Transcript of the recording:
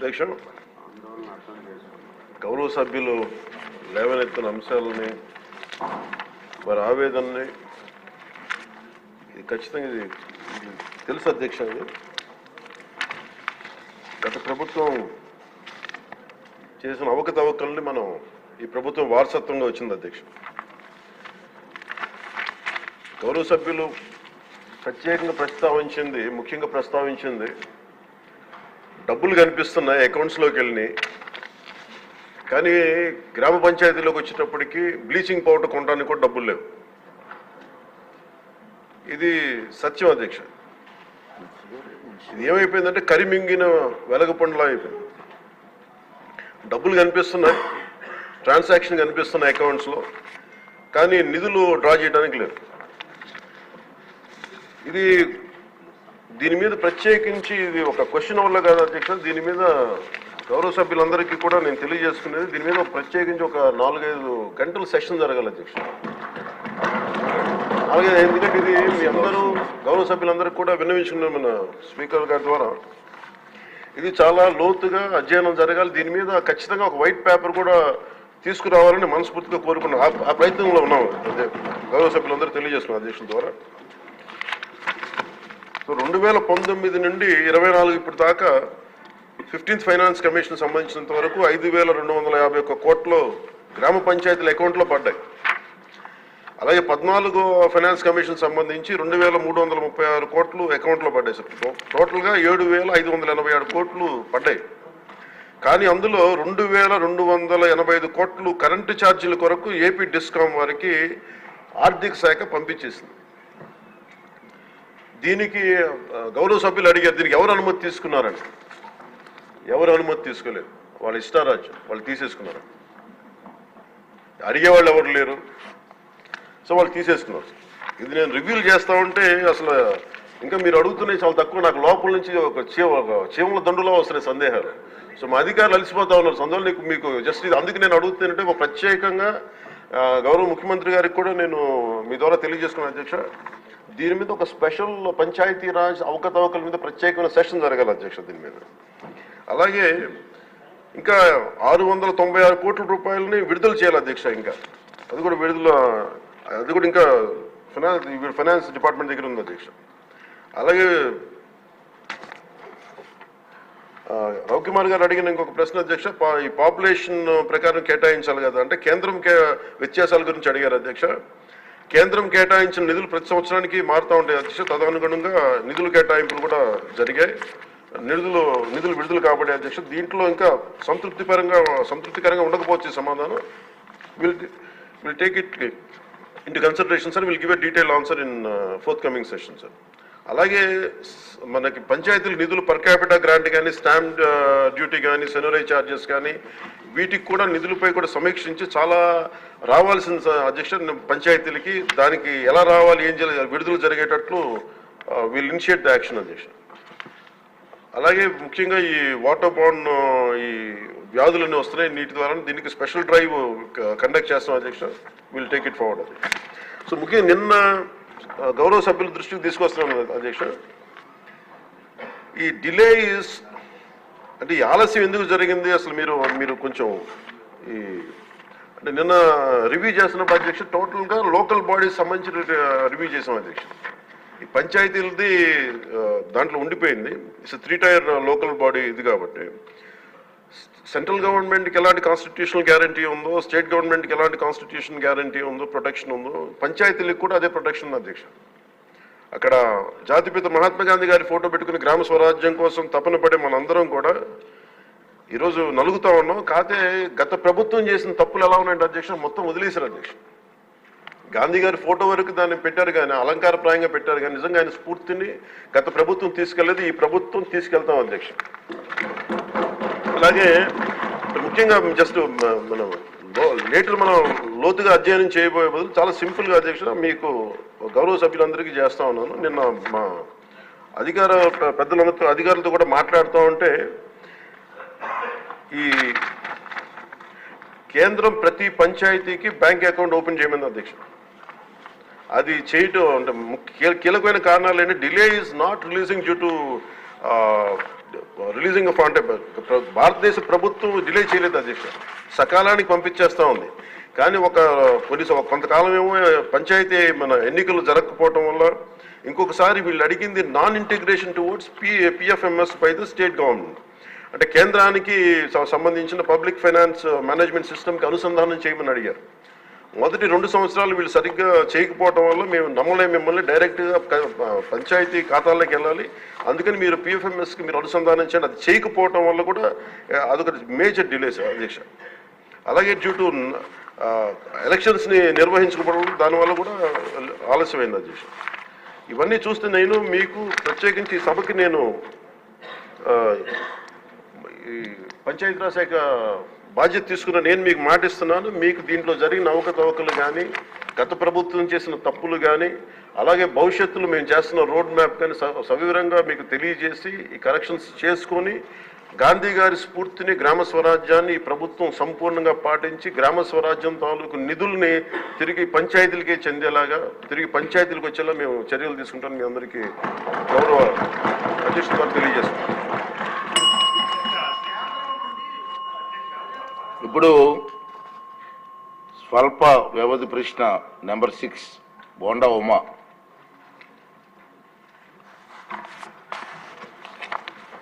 అధ్యక్ష, గౌరవ సభ్యులు లేవనెత్తిన అంశాలని వారి ఆవేదనని ఇది ఖచ్చితంగా ఇది తెలుసు అధ్యక్ష. గత ప్రభుత్వం చేసిన అవకతవకల్ని మనం ఈ ప్రభుత్వం వారసత్వంగా వచ్చింది అధ్యక్ష. గౌరవ సభ్యులు ప్రత్యేకంగా ముఖ్యంగా ప్రస్తావించింది డబ్బులు కనిపిస్తున్నాయి అకౌంట్స్లోకి వెళ్ళి, కానీ గ్రామ పంచాయతీలోకి వచ్చేటప్పటికి బ్లీచింగ్ పౌడర్ కొనడానికి కూడా డబ్బులు లేవు. ఇది సత్యం అధ్యక్ష. ఇది ఏమైపోయిందంటే కరిమింగిన వెలగపండులా అయిపోయింది. డబ్బులు కనిపిస్తున్నాయి, ట్రాన్సాక్షన్ కనిపిస్తున్నాయి అకౌంట్స్లో, కానీ నిధులు డ్రా చేయడానికి లేదు. దీని మీద ప్రత్యేకించి ఇది ఒక క్వశ్చన్ వల్ల కాదు అధ్యక్ష. దీని మీద గౌరవ సభ్యులందరికీ కూడా నేను తెలియజేసుకునేది, దీని మీద ప్రత్యేకించి ఒక 4-5 గంటల సెషన్ జరగాలి అధ్యక్ష. అలాగే ఎందుకంటే ఇది మీ అందరూ గౌరవ సభ్యులందరికీ కూడా విన్నవించుకున్నాం మన స్పీకర్ గారి ద్వారా. ఇది చాలా లోతుగా అధ్యయనం జరగాలి. దీని మీద ఖచ్చితంగా ఒక వైట్ పేపర్ కూడా తీసుకురావాలని మనస్ఫూర్తిగా కోరుకున్నాం. ఆ ప్రయత్నంలో ఉన్నాం అదే గౌరవ సభ్యులందరూ తెలియజేస్తున్నాం అధ్యక్షుల ద్వారా. సో 2019 నుండి 24 ఇప్పటి దాకా 15th ఫైనాన్స్ కమిషన్ సంబంధించినంత వరకు 5,251 కోట్లు గ్రామ పంచాయతీల అకౌంట్లో పడ్డాయి. అలాగే 14వ ఫైనాన్స్ కమిషన్ సంబంధించి 2,336 కోట్లు అకౌంట్లో పడ్డాయి సార్. టోటల్గా 7,587 కోట్లు పడ్డాయి. కానీ అందులో 2,285 కోట్లు కరెంటు ఛార్జీల కొరకు ఏపీ డిస్కామ్ వారికి ఆర్థిక శాఖ పంపించేసింది. దీనికి గౌరవ సభ్యులు అడిగారు, దీనికి ఎవరు అనుమతి తీసుకున్నారని. ఎవరు అనుమతి తీసుకోలేదు, వాళ్ళ ఇష్టారాజ్యం, వాళ్ళు తీసేసుకున్నారు. అడిగేవాళ్ళు ఎవరు లేరు, సో వాళ్ళు తీసేసుకున్నారు. ఇది నేను రివ్యూలు చేస్తా ఉంటే అసలు ఇంకా మీరు అడుగుతున్నాయి చాలా తక్కువ. నాకు లోపల నుంచి ఒక చీమల దండులో వస్తున్నాయి సందేహాలు. సో మా అధికారులు అలసిపోతా ఉన్నారు. అందువల్ల మీకు జస్ట్ ఇది అందుకు నేను అడుగుతానంటే ఒక ప్రత్యేకంగా గౌరవ ముఖ్యమంత్రి గారికి కూడా నేను మీ ద్వారా తెలియజేసుకున్నాను అధ్యక్ష. దీని మీద ఒక స్పెషల్ పంచాయతీరాజ్ అవకతవకల మీద ప్రత్యేకమైన సెషన్ జరగాలి అధ్యక్ష దీని మీద. అలాగే ఇంకా 696 కోట్ల రూపాయలని విడుదల చేయాలి అధ్యక్ష. ఇంకా అది కూడా ఇంకా ఫైనాన్స్ డిపార్ట్మెంట్ దగ్గర ఉంది అధ్యక్ష. అలాగే రవికుమార్ గారు అడిగిన ఇంకొక ప్రశ్న అధ్యక్ష, ఈ పాపులేషన్ ప్రకారం కేటాయించాలి కదా అంటే కేంద్రం వ్యత్యాసాల గురించి అడిగారు అధ్యక్ష. కేంద్రం కేటాయించిన నిధులు ప్రతి సంవత్సరానికి మారుతూ ఉంటాయి అధ్యక్ష. తదనుగుణంగా నిధుల కేటాయింపులు కూడా జరిగాయి. నిధులు విడుదల కాబట్టి అధ్యక్ష దీంట్లో ఇంకా సంతృప్తికరంగా ఉండకపోవచ్చు సమాధానం. Will take it into consideration sir. Will give a detail answer in fourth coming session sir. అలాగే మనకి పంచాయతీల నిధులు పర్ క్యాపిటా గ్రాంట్ కానీ, స్టాంప్ డ్యూటీ కానీ, సెనరై ఛార్జెస్ కానీ, వీటికి కూడా నిధులపై కూడా సమీక్షించి చాలా రావాల్సిన అధ్యక్ష పంచాయతీలకి దానికి ఎలా రావాలి, ఏం చేయాలి, విడుదల జరిగేటట్లు విల్ ఇనిషియేట్ ద యాక్షన్ అధ్యక్ష. అలాగే ముఖ్యంగా ఈ వాటర్ బాండ్ ఈ వ్యాధులన్నీ వస్తున్నాయి నీటి ద్వారా, దీనికి స్పెషల్ డ్రైవ్ కండక్ట్ చేస్తాం అధ్యక్ష. విల్ టేక్ ఇట్ ఫార్వర్డ్ అధ్యక్ష. సో ముఖ్యంగా నిన్న గౌరవ సభ్యుల దృష్టికి తీసుకొస్తున్నాను అధ్యక్ష. ఈ డిలేస్ అంటే ఈ ఆలస్యం ఎందుకు జరిగింది అసలు మీరు కొంచెం అంటే నిన్న రివ్యూ చేస్తున్నప్పుడు అధ్యక్ష టోటల్గా లోకల్ బాడీస్ సంబంధించిన రివ్యూ చేసాం అధ్యక్ష. ఈ పంచాయతీలది దాంట్లో ఉండిపోయింది. ఇట్స్ 3 టైర్ లోకల్ బాడీ ఇది కాబట్టి సెంట్రల్ గవర్నమెంట్కి ఎలాంటి కాన్స్టిట్యూషనల్ గ్యారంటీ ఉందో, స్టేట్ గవర్నమెంట్కి ఎలాంటి కాన్స్టిట్యూషన్ గ్యారంటీ ఉందో, ప్రొటెక్షన్ ఉందో, పంచాయతీలకు కూడా అదే ప్రొటెక్షన్ ఉంది అధ్యక్ష. అక్కడ జాతిపిత మహాత్మా గాంధీ గారి ఫోటో పెట్టుకుని గ్రామ స్వరాజ్యం కోసం తపన పడే మనందరం కూడా ఈరోజు నలుగుతా ఉన్నాం. కాకపోతే గత ప్రభుత్వం చేసిన తప్పులు ఎలా ఉన్నాయంటే అధ్యక్ష మొత్తం వదిలేశారు అధ్యక్ష. గాంధీ గారి ఫోటో వరకు దాన్ని పెట్టారు కానీ, అలంకారప్రాయంగా పెట్టారు కానీ నిజంగా ఆయన స్ఫూర్తిని గత ప్రభుత్వం తీసుకెళ్లేదు, ఈ ప్రభుత్వం తీసుకెళ్తాం అధ్యక్ష. అలాగే ముఖ్యంగా జస్ట్ మనం మనం లోతుగా అధ్యయనం చేయబోయే బదులు చాలా సింపుల్గా అధ్యక్ష మీకు గౌరవ సభ్యులందరికీ చేస్తా ఉన్నాను. నిన్న మా అధికారులతో కూడా మాట్లాడుతూ ఉంటే ఈ కేంద్రం ప్రతి పంచాయతీకి బ్యాంక్ అకౌంట్ ఓపెన్ చేయమని అధ్యక్ష. అది చేయటం అంటే కీలకమైన కారణాలు ఏంటి, delay is not releasing due to releasing of అంటే భారతదేశ ప్రభుత్వం డిలే చేయలేదు అధ్యక్ష, సకాలానికి పంపించేస్తూ ఉంది. కానీ కొంతకాలం ఏమో పంచాయతీ మన ఎన్నికలు జరగకపోవటం వల్ల ఇంకొకసారి వీళ్ళు అడిగింది non integration towards PFMS by the state government, అంటే కేంద్రానికి సంబంధించిన పబ్లిక్ ఫైనాన్స్ మేనేజ్మెంట్ సిస్టమ్కి అనుసంధానం చేయమని అడిగారు. మొదటి 2 సంవత్సరాలు వీళ్ళు సరిగ్గా చేయకపోవటం వల్ల మేము నమ్మలేము, మిమ్మల్ని డైరెక్ట్గా పంచాయతీ ఖాతాల్లోకి వెళ్ళాలి, అందుకని మీరు పిఎఫ్ఎంఎస్కి మీరు అనుసంధానం చేయండి. అది చేయకపోవటం వల్ల కూడా అదొక మేజర్ డిలేస్ అధ్యక్ష. అలాగే డ్యూ టు ఎలక్షన్స్ని నిర్వహించకపోవడం దానివల్ల కూడా ఆలస్యమైంది అధ్యక్ష. ఇవన్నీ చూస్తే నేను మీకు ప్రత్యేకించి ఈ సభకి నేను ఈ పంచాయతీరాజ్ శాఖ బాధ్యత తీసుకున్న నేను మీకు మాటిస్తున్నాను, మీకు దీంట్లో జరిగిన అవకతవకలు కానీ గత ప్రభుత్వం చేసిన తప్పులు కానీ అలాగే భవిష్యత్తులో మేము చేస్తున్న రోడ్ మ్యాప్ కానీ సవివరంగా మీకు తెలియజేసి ఈ కరెక్షన్స్ చేసుకొని గాంధీ గారి స్ఫూర్తిని గ్రామ స్వరాజ్యాన్ని ఈ ప్రభుత్వం సంపూర్ణంగా పాటించి గ్రామ స్వరాజ్యం తాలూకు నిధుల్ని తిరిగి పంచాయతీలకే చెందేలాగా తిరిగి పంచాయతీలకు వచ్చేలా మేము చర్యలు తీసుకుంటాం. మీ అందరికీ గౌరవ అధ్యక్షుడు గారు తెలియజేస్తున్నాం. ఇప్పుడు స్వల్ప వ్యవధి ప్రశ్న నెంబర్ 6 బోండా ఉమా.